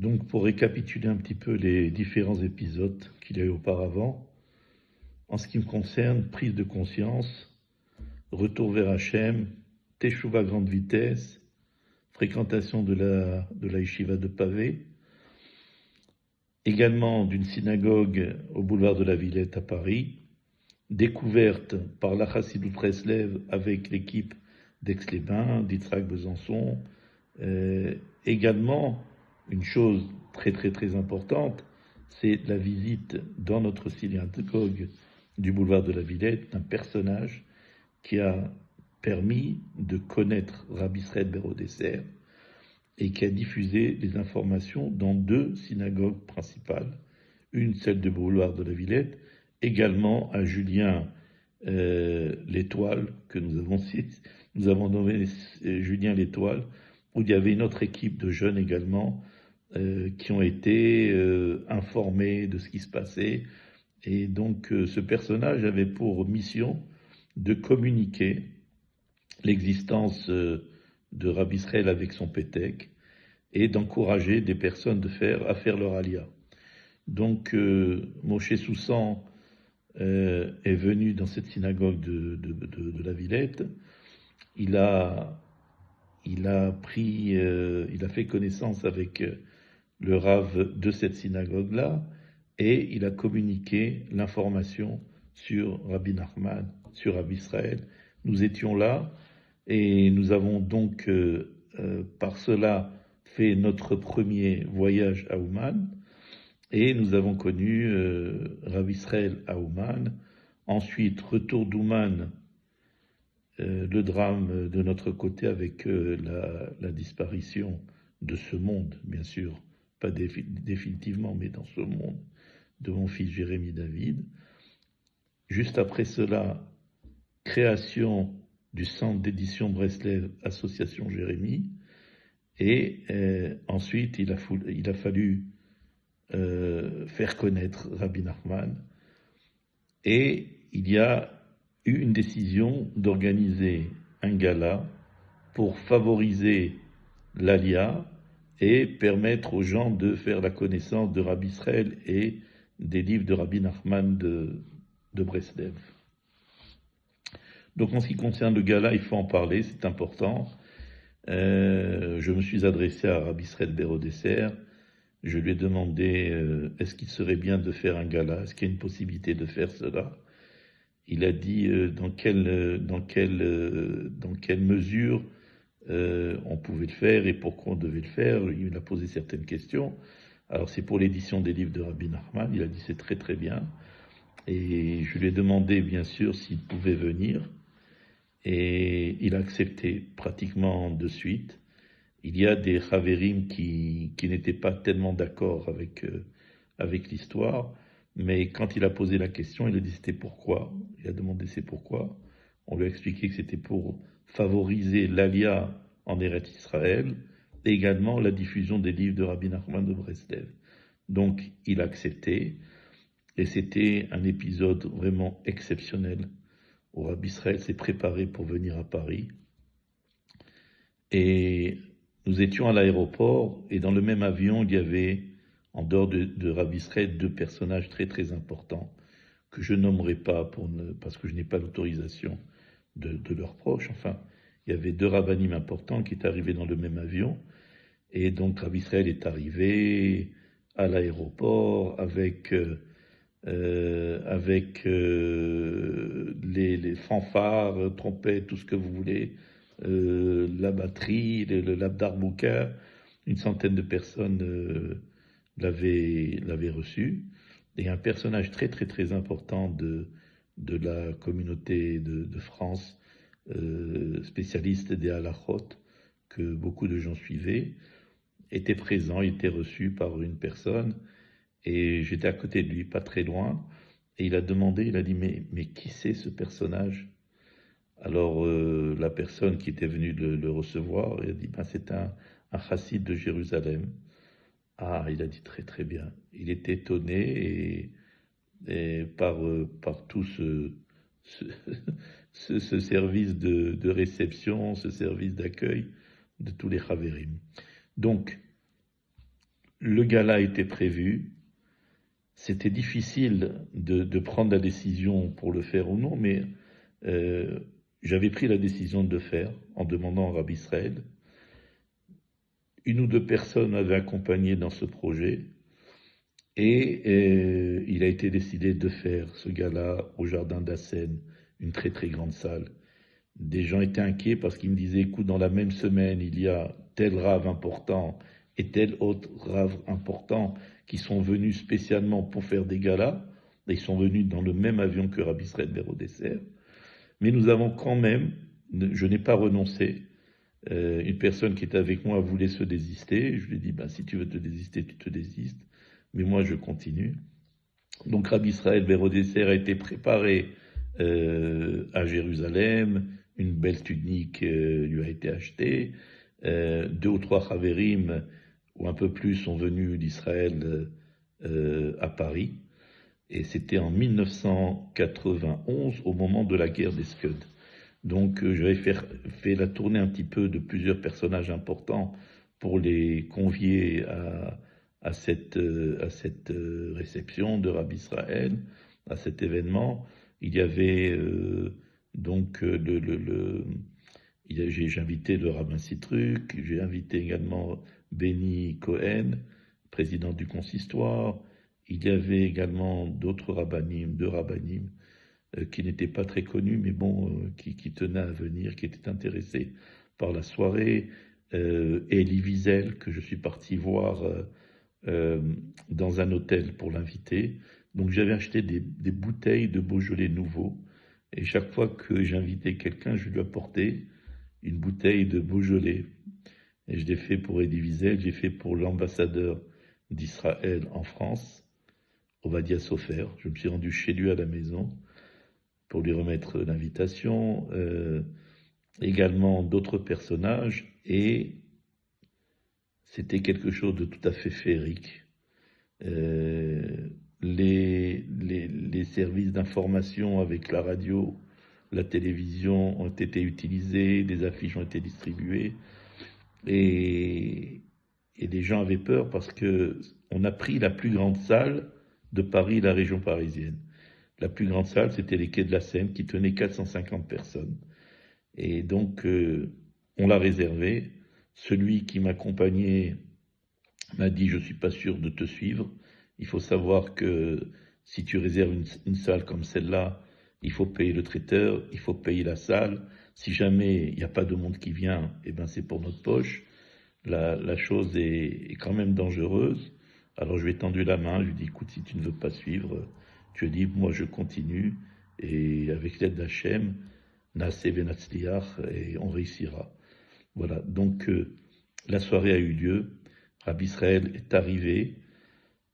Donc, pour récapituler un petit peu les différents épisodes qu'il y a eu auparavant, en ce qui me concerne, prise de conscience, retour vers Hachem, Teshuvah grande vitesse, fréquentation de la yeshiva de Pavé, également d'une synagogue au boulevard de la Villette à Paris, découverte par la Chassidut Breslev avec l'équipe d'Aix-les-Bains, d'Yitzhak Besançon, également une chose très importante, c'est la visite dans notre synagogue du boulevard de la Villette d'un personnage qui a permis de connaître Rabbi Israël Berodesser et qui a diffusé les informations dans 2 synagogues principales, une celle du boulevard de la Villette, également à Julien l'Étoile, que nous avons nommé Julien l'Étoile, où il y avait une autre équipe de jeunes également qui ont été informés de ce qui se passait. Et donc ce personnage avait pour mission de communiquer l'existence de Rabbi Israël avec son pétec et d'encourager des personnes à faire leur alia. Donc Moshe Soussan est venu dans cette synagogue de la Villette. Il a fait connaissance avec le rave de cette synagogue-là et il a communiqué l'information sur Rabbi Nachman, sur Rabbi Israël. Nous étions là et nous avons donc par cela fait notre premier voyage à Ouman et nous avons connu Rabbi Israël à Ouman. Ensuite, retour d'Ouman, le drame de notre côté avec la disparition de ce monde, bien sûr, pas définitivement, mais dans ce monde, de mon fils Jérémy David. Juste après cela, création du centre d'édition Breslev, Association Jérémy, et ensuite il a fallu faire connaître Rabbi Nachman, et il y a eu une décision d'organiser un gala pour favoriser l'Alia et permettre aux gens de faire la connaissance de Rabbi Israël et des livres de Rabbi Nachman de Breslev. Donc en ce qui concerne le gala, il faut en parler, c'est important. Je me suis adressé à Rabbi Israël Berodesser. Je lui ai demandé est-ce qu'il serait bien de faire un gala, est-ce qu'il y a une possibilité de faire cela. Il a dit dans quelle mesure on pouvait le faire et pourquoi on devait le faire. Il a posé certaines questions. Alors c'est pour l'édition des livres de Rabbi Nachman. Il a dit c'est très bien. Et je lui ai demandé bien sûr s'il pouvait venir. Et il a accepté pratiquement de suite. Il y a des Chaverim qui n'étaient pas tellement d'accord avec l'histoire, mais quand il a posé la question, il a dit c'était pourquoi. Il a demandé c'est pourquoi. On lui a expliqué que c'était pour favoriser l'Alia en Eretz Israël, et également la diffusion des livres de Rabbi Nachman de Breslev. Donc il a accepté, et c'était un épisode vraiment exceptionnel où Rabbi Israël s'est préparé pour venir à Paris. Et nous étions à l'aéroport, et dans le même avion, il y avait, en dehors de Rabbi Israël, 2 personnages très importants, que je nommerai pas parce que je n'ai pas l'autorisation de leurs proches. Enfin, il y avait 2 rabbinim importants qui étaient arrivés dans le même avion, et donc Rabbi Israël est arrivé à l'aéroport avec les fanfares, trompettes, tout ce que vous voulez, la batterie, le labdarbouka, une centaine de personnes l'avaient reçu. Et un personnage très important de la communauté de France, spécialiste des halachot, que beaucoup de gens suivaient, était présent, il était reçu par une personne, et j'étais à côté de lui, pas très loin, et il a demandé, il a dit, mais qui c'est ce personnage? Alors la personne qui était venue le recevoir, il a dit, c'est un chassid de Jérusalem. Ah, il a dit très bien. Il était étonné et par tout ce service de réception, ce service d'accueil de tous les Chaverim. Donc, le gala était prévu. C'était difficile de prendre la décision pour le faire ou non, mais j'avais pris la décision de le faire en demandant à Rabbi Israël. Une ou deux personnes m'avaient accompagné dans ce projet et il a été décidé de faire ce gala au jardin d'Assen, une très très grande salle. Des gens étaient inquiets parce qu'ils me disaient, écoute, dans la même semaine, il y a tel rave important et tel autre rave important qui sont venus spécialement pour faire des galas. Ils sont venus dans le même avion que Rabbi Israël Bero Dessert. Mais nous avons quand même, je n'ai pas renoncé. Une personne qui était avec moi voulait se désister. Je lui ai dit, ben, si tu veux te désister, tu te désistes. Mais moi, je continue. Donc Rabbi Israël Bero Dessert a été préparé à Jérusalem. Une belle tunique lui a été achetée. 2 ou 3 Haverim, ou un peu plus, sont venus d'Israël à Paris. Et c'était en 1991, au moment de la guerre des Scuds. Donc j'avais fait la tournée un petit peu de plusieurs personnages importants pour les convier à cette réception de Rabbi Israël, à cet événement. Il y avait j'ai invité le rabbin Sitruk, j'ai invité également Benny Cohen, président du consistoire. Il y avait également d'autres rabbinim, 2 rabbinim, qui n'étaient pas très connus, mais bon, qui tenaient à venir, qui étaient intéressés par la soirée. Elie Wiesel, que je suis parti voir dans un hôtel pour l'inviter. Donc j'avais acheté des bouteilles de Beaujolais nouveaux. Et chaque fois que j'invitais quelqu'un, je lui apportais une bouteille de Beaujolais. Et je l'ai fait pour Elie Wiesel, j'ai fait pour l'ambassadeur d'Israël en France, Ovadia Sofer. Je me suis rendu chez lui à la maison pour lui remettre l'invitation. Également d'autres personnages, et c'était quelque chose de tout à fait féerique. Les services d'information avec la radio, la télévision ont été utilisés, des affiches ont été distribuées, et les gens avaient peur parce que on a pris la plus grande salle de Paris, la région parisienne. La plus grande salle, c'était les quais de la Seine, qui tenait 450 personnes. Et donc, on l'a réservé. Celui qui m'accompagnait m'a dit, je ne suis pas sûr de te suivre. Il faut savoir que si tu réserves une salle comme celle-là, il faut payer le traiteur, il faut payer la salle. Si jamais il n'y a pas de monde qui vient, eh ben c'est pour notre poche. La chose est quand même dangereuse. Alors je lui ai tendu la main, je lui ai dit, écoute, si tu ne veux pas suivre, tu dis, moi je continue, et avec l'aide d'Hachem, Naaseh Venatzliach, et on réussira. Voilà, donc la soirée a eu lieu, Rabbi Israël est arrivé,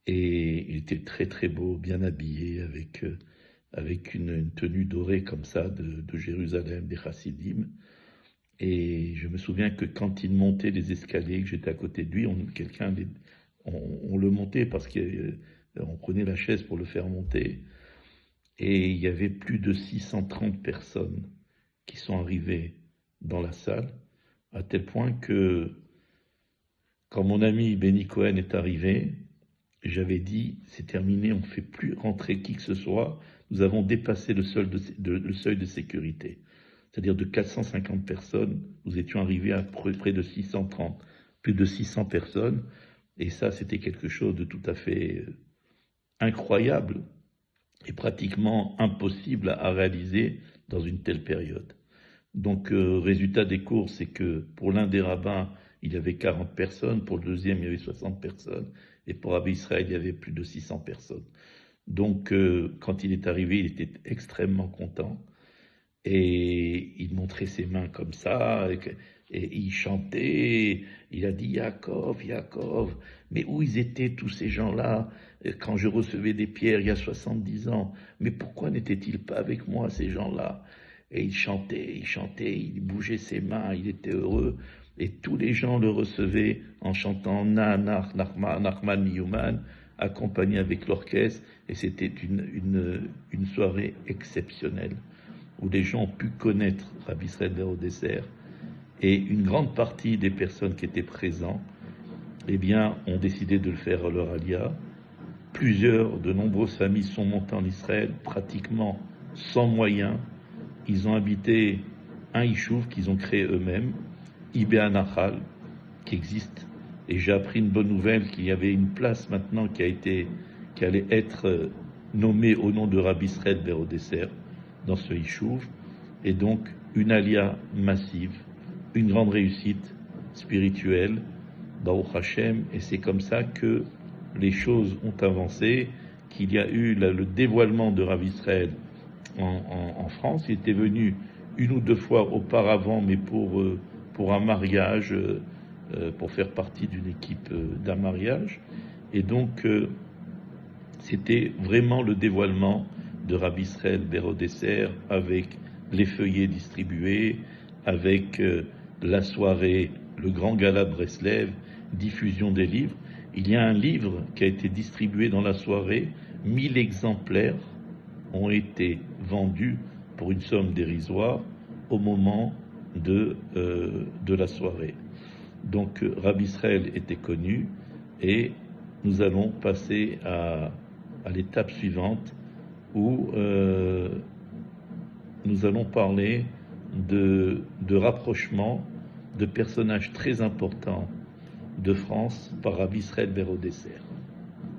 et il était très très beau, bien habillé, avec une tenue dorée comme ça de Jérusalem, des Chassidim. Et je me souviens que quand il montait les escaliers, que j'étais à côté de lui, on le montait parce qu'on prenait la chaise pour le faire monter. Et il y avait plus de 630 personnes qui sont arrivées dans la salle, à tel point que quand mon ami Benny Cohen est arrivé, j'avais dit, c'est terminé, on ne fait plus rentrer qui que ce soit, nous avons dépassé le seuil de sécurité. C'est-à-dire de 450 personnes, nous étions arrivés à près de 630, plus de 600 personnes, et ça c'était quelque chose de tout à fait incroyable et pratiquement impossible à réaliser dans une telle période. Donc résultat des courses, c'est que pour l'un des rabbins, il y avait 40 personnes, pour le deuxième, il y avait 60 personnes, et pour Rabbi Israël, il y avait plus de 600 personnes. Donc quand il est arrivé, il était extrêmement content. Et il montrait ses mains comme ça, et il chantait, il a dit Yaakov, Yaakov. Mais où ils étaient tous ces gens-là quand je recevais des pierres il y a 70 ans? Mais pourquoi n'étaient-ils pas avec moi, ces gens-là? Et il chantait, il bougeait ses mains, il était heureux. Et tous les gens le recevaient en chantant Nachman Miyuman, accompagné avec l'orchestre. Et c'était une soirée exceptionnelle, où les gens ont pu connaître Rabbi Israël Bero Dessert. Et une grande partie des personnes qui étaient présentes eh bien, ont décidé de le faire à leur alia. De nombreuses familles sont montées en Israël, pratiquement sans moyens. Ils ont habité un Yishuv qu'ils ont créé eux-mêmes, Ibé Nahal, qui existe. Et j'ai appris une bonne nouvelle qu'il y avait une place maintenant qui allait être nommée au nom de Rabbi Israël Berodesser dans ce Yishuv. Et donc, une alia massive, une grande réussite spirituelle, Baruch Hashem, et c'est comme ça que les choses ont avancé, qu'il y a eu le dévoilement de Rav Israël en France. Il était venu une ou deux fois auparavant, mais pour un mariage, pour faire partie d'une équipe d'un mariage. Et donc, c'était vraiment le dévoilement de Rav Israël Berodesser avec les feuillets distribués, avec la soirée, le grand gala Breslev, diffusion des livres. Il y a un livre qui a été distribué dans la soirée, 1000 exemplaires ont été vendus pour une somme dérisoire au moment de la soirée. Donc Rabbi Israël était connu et nous allons passer à l'étape suivante où nous allons parler de rapprochement de personnages très importants de France par Rabbi Israël Berodesser.